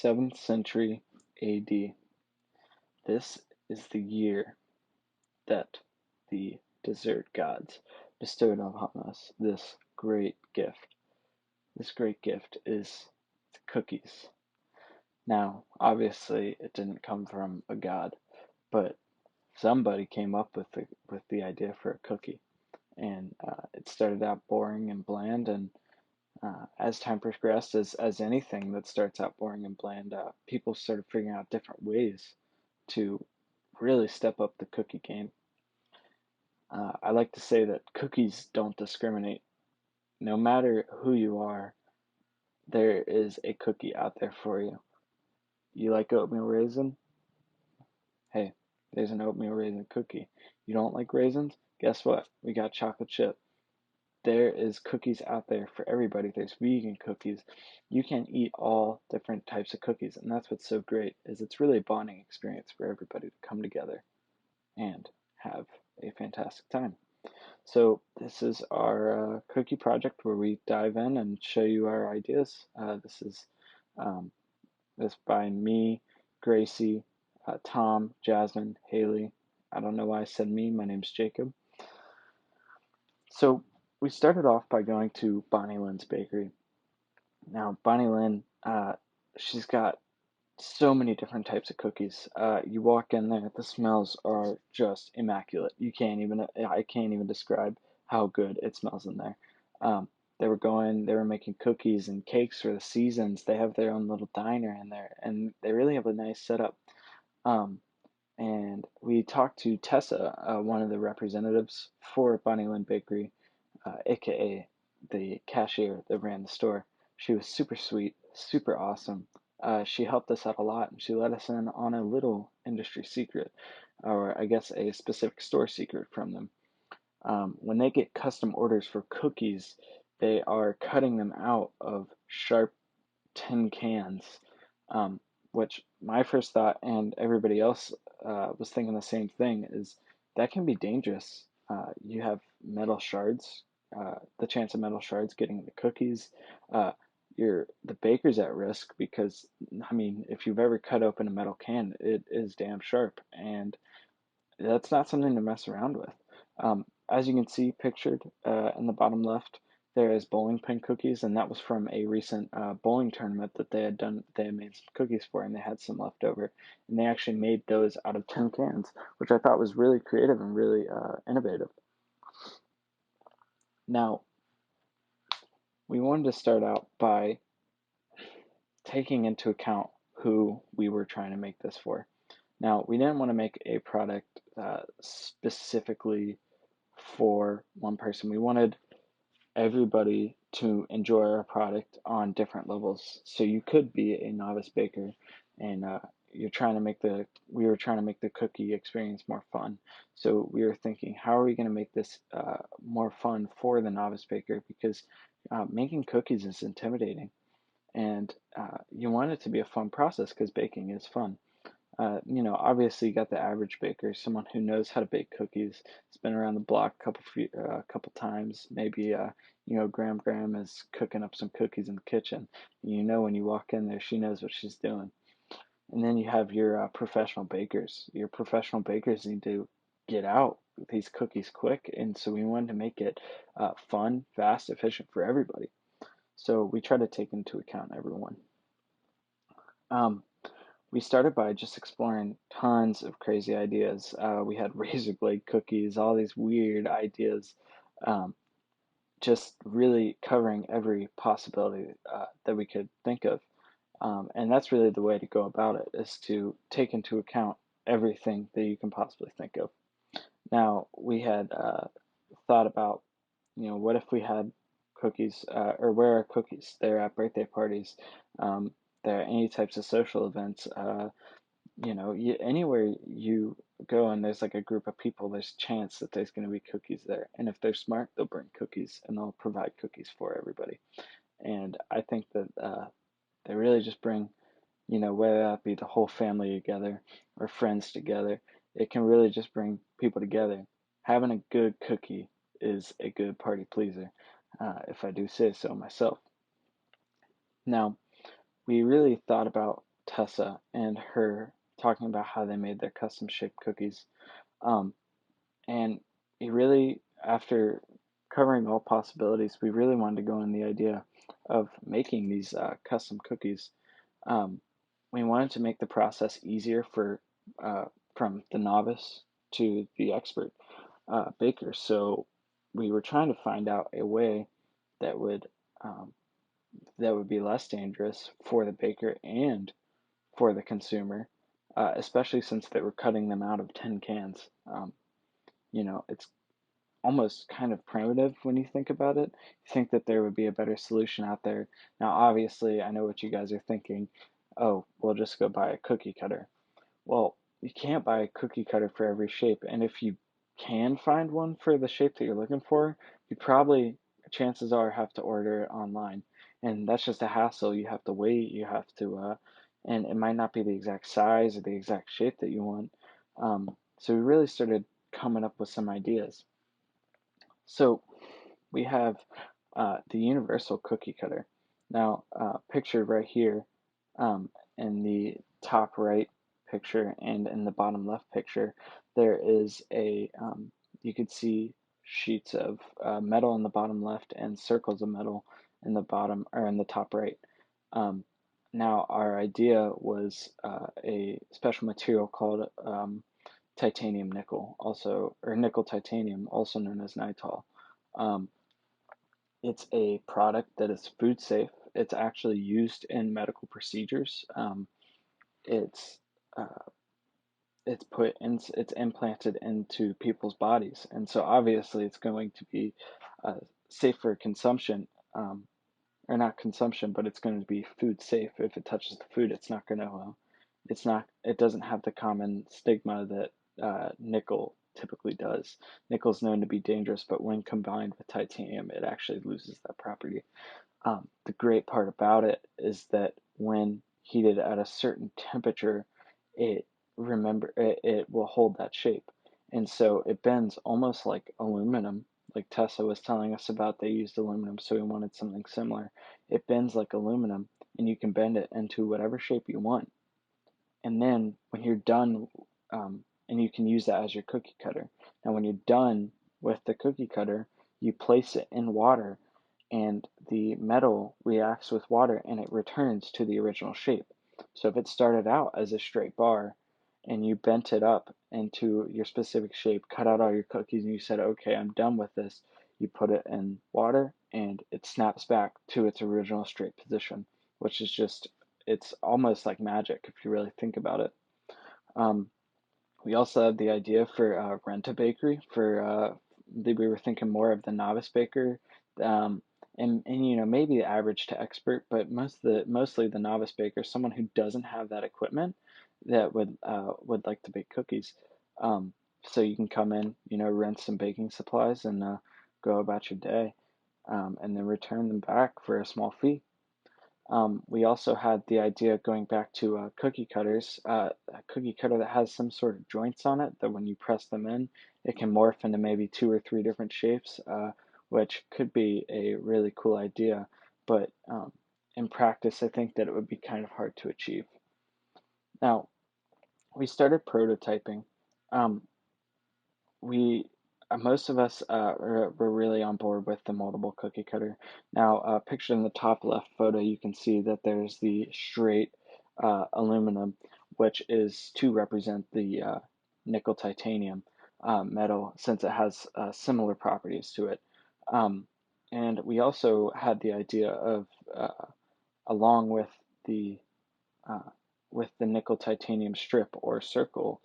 7th century AD. This is the year that the dessert gods bestowed upon us this great gift. This great gift is cookies. Now, obviously, it didn't come from a god, but somebody came up with the idea for a cookie, and it started out boring and bland, and as time progressed, as anything that starts out boring and bland, people started figuring out different ways to really step up the cookie game. I like to say that cookies don't discriminate. No matter who you are, there is a cookie out there for you. You like oatmeal raisin? Hey, there's an oatmeal raisin cookie. You don't like raisins? Guess what? We got chocolate chip. There is cookies out there for everybody. There's vegan cookies. You can eat all different types of cookies, and that's what's so great is it's really a bonding experience for everybody to come together and have a fantastic time. So this is our cookie project where we dive in and show you our ideas. This is um, this by me, Gracie, Tom, Jasmine, Haley. I don't know why I said me. My name's Jacob. So we started off by going to Bonnie Lynn's bakery. Now Bonnie Lynn, she's got so many different types of cookies. You walk in there, the smells are just immaculate. I can't even describe how good it smells in there. Um, they were making cookies and cakes for the seasons. They have their own little diner in there, and they really have a nice setup. Um, and we talked to Tessa, one of the representatives for Bonnie Lynn Bakery, aka the cashier that ran the store. She was super sweet, super awesome. She helped us out a lot, and she let us in on a little industry secret, or I guess a specific store secret from them. When they get custom orders for cookies, they are cutting them out of sharp tin cans, um, which my first thought and everybody else was thinking the same thing is that can be dangerous. You have metal shards, the chance of metal shards getting the cookies. The baker's at risk because I mean, if you've ever cut open a metal can, it is damn sharp, and that's not something to mess around with. As you can see pictured in the bottom left, there is bowling pin cookies, and that was from a recent bowling tournament that they had done. They had made some cookies for, and they had some left over, and they actually made those out of tin cans, which I thought was really creative and really innovative. Now, we wanted to start out by taking into account who we were trying to make this for. Now, we didn't want to make a product specifically for one person. We wanted everybody to enjoy our product on different levels. So you could be a novice baker and we were trying to make the cookie experience more fun. So we were thinking, how are we going to make this more fun for the novice baker? Because making cookies is intimidating, and you want it to be a fun process because baking is fun. Obviously you got the average baker, someone who knows how to bake cookies. It's been around the block couple times. Maybe Graham is cooking up some cookies in the kitchen. When you walk in there, she knows what she's doing. And then you have your professional bakers. Your professional bakers need to get out these cookies quick, and so we wanted to make it fun, fast, efficient for everybody. So we try to take into account everyone. Um, we started by just exploring tons of crazy ideas. We had razor blade cookies, all these weird ideas, um, just really covering every possibility that we could think of. And that's really the way to go about it, is to take into account everything that you can possibly think of. Now, we had thought about, what if we had cookies, or where are cookies? They're at birthday parties. Um, they're at any types of social events. Anywhere you go and there's like a group of people, there's a chance that there's going to be cookies there. And if they're smart, they'll bring cookies and they'll provide cookies for everybody. And I think that they really just bring, whether that be the whole family together or friends together, it can really just bring people together. Having a good cookie is a good party pleaser, if I do say so myself. Now, we really thought about Tessa and her talking about how they made their custom shaped cookies. Um, and it really, after covering all possibilities, we really wanted to go in the idea of making these custom cookies. Um, we wanted to make the process easier for uh, from the novice to the expert baker. So we were trying to find out a way that would um, that would be less dangerous for the baker and for the consumer, especially since they were cutting them out of tin cans. It's almost kind of primitive when you think about it. You think that there would be a better solution out there. Now, obviously, I know what you guys are thinking. Oh, we'll just go buy a cookie cutter. Well, you can't buy a cookie cutter for every shape, and if you can find one for the shape that you're looking for, you probably, chances are, have to order it online. And that's just a hassle. You have to wait, and it might not be the exact size or the exact shape that you want. So we really started coming up with some ideas. So we have the universal cookie cutter. Now, pictured right here um, in the top right picture and in the bottom left picture, there is you could see sheets of metal in the bottom left and circles of metal in the bottom or in the top right. Um, Now, our idea was a special material called titanium nickel, also, or nickel titanium, also known as nitol. Um, it's a product that is food safe. It's actually used in medical procedures. It's uh, it's implanted into people's bodies, and so obviously it's going to be uh, safe for consumption, or not consumption, but it's going to be food safe. If it touches the food, it doesn't have the common stigma that nickel typically does. Nickel is known to be dangerous, but when combined with titanium, it actually loses that property. The great part about it is that when heated at a certain temperature, it will hold that shape, and so it bends almost like aluminum. Like Tesla was telling us about, they used aluminum, so we wanted something similar. It bends like aluminum, and you can bend it into whatever shape you want. And then when you're done, and you can use that as your cookie cutter. Now, when you're done with the cookie cutter, you place it in water, and the metal reacts with water and it returns to the original shape. So if it started out as a straight bar and you bent it up into your specific shape, cut out all your cookies, and you said, okay, I'm done with this, you put it in water and it snaps back to its original straight position, which is just, it's almost like magic if you really think about it. Um, we also had the idea for rent a bakery for we were thinking more of the novice baker, um, and maybe the average to expert, but mostly the novice baker, someone who doesn't have that equipment that would like to bake cookies. Um, so you can come in, rent some baking supplies and go about your day, and then return them back for a small fee. We also had the idea of going back to cookie cutters, a cookie cutter that has some sort of joints on it that when you press them in, it can morph into maybe two or three different shapes, which could be a really cool idea. But in practice, I think that it would be kind of hard to achieve. Now, we started prototyping. Um, we Most of us were really on board with the moldable cookie cutter. Now, pictured in the top left photo, you can see that there's the straight aluminum, which is to represent the nickel titanium metal, since it has similar properties to it. Um, and we also had the idea of, along the uh, with the nickel titanium strip or circle,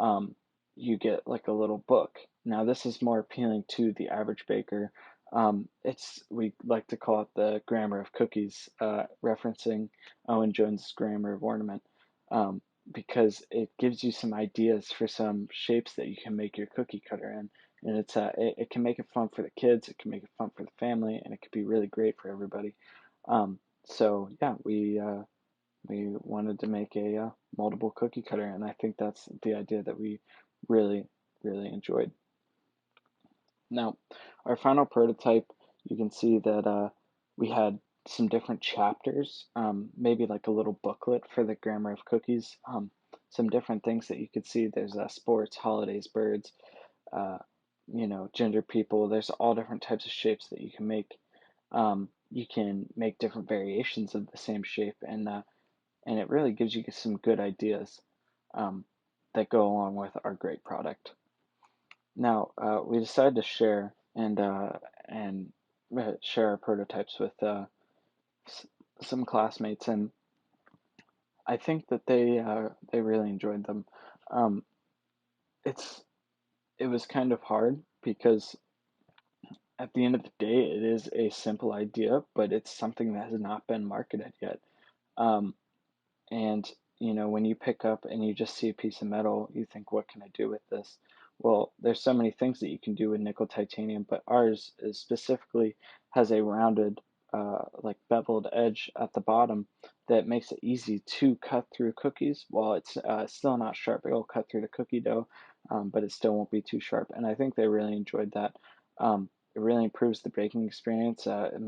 um, you get like a little book. Now, this is more appealing to the average baker. We like to call it the grammar of cookies, referencing Owen Jones' grammar of ornament, um, because it gives you some ideas for some shapes that you can make your cookie cutter in. And it can make it fun for the kids, it can make it fun for the family, and it could be really great for everybody. So yeah, we wanted to make a moldable cookie cutter, and I think that's the idea that we really, really enjoyed. Now, our final prototype, you can see that we had some different chapters, maybe like a little booklet for the grammar of cookies, some different things that you could see. There's sports, holidays, birds, uh, gender people. There's all different types of shapes that you can make. You can make different variations of the same shape, and it really gives you some good ideas um, that go along with our great product. Now, we decided to share and share our prototypes with some classmates, and I think that they really enjoyed them. Um, it's it was kind of hard because at the end of the day, it is a simple idea, but it's something that has not been marketed yet. Um, And, when you pick up and you just see a piece of metal, you think, what can I do with this? Well, there's so many things that you can do with nickel titanium, but ours is specifically has a rounded, like beveled edge at the bottom that makes it easy to cut through cookies. While it's still not sharp, it'll cut through the cookie dough, but it still won't be too sharp. And I think they really enjoyed that. It really improves the baking experience. It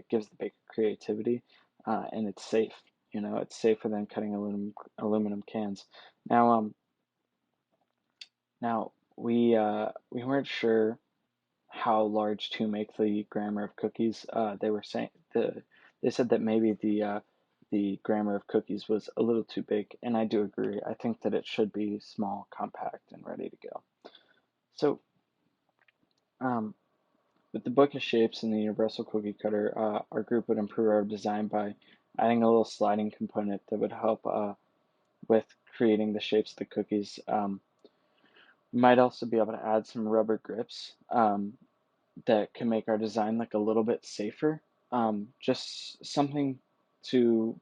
gives the baker creativity, and it's safe. It's safer than cutting aluminum cans. Now, now we weren't sure how large to make the grammar of cookies. They said that maybe the grammar of cookies was a little too big, and I do agree. I think that it should be small, compact, and ready to go. So, um, with the book of shapes and the universal cookie cutter, our group would improve our design by adding a little sliding component that would help with creating the shapes of the cookies. We might also be able to add some rubber grips that can make our design like a little bit safer. Just something to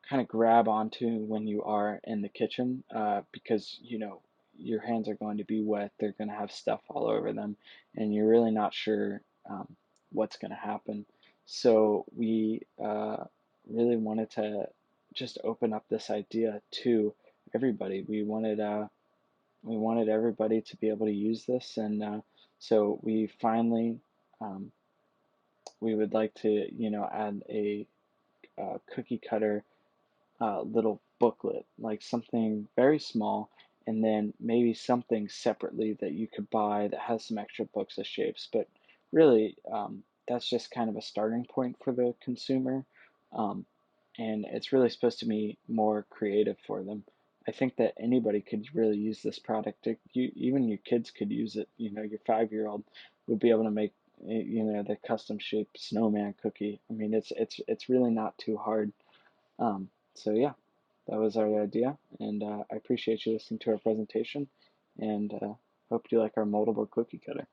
kind of grab onto when you are in the kitchen, because your hands are going to be wet. They're going to have stuff all over them, and you're really not sure what's going to happen. So we really wanted to just open up this idea to everybody. We wanted everybody to be able to use this, and so um, we would like to add a cookie cutter little booklet, like something very small, and then maybe something separately that you could buy that has some extra books of shapes. But really, that's just kind of a starting point for the consumer, um, and it's really supposed to be more creative for them. I think that anybody could really use this product. Even your kids could use it. Your 5-year-old would be able to make the custom shaped snowman cookie. I mean, it's really not too hard. So yeah, that was our idea, and I appreciate you listening to our presentation, and hope you like our moldable cookie cutter.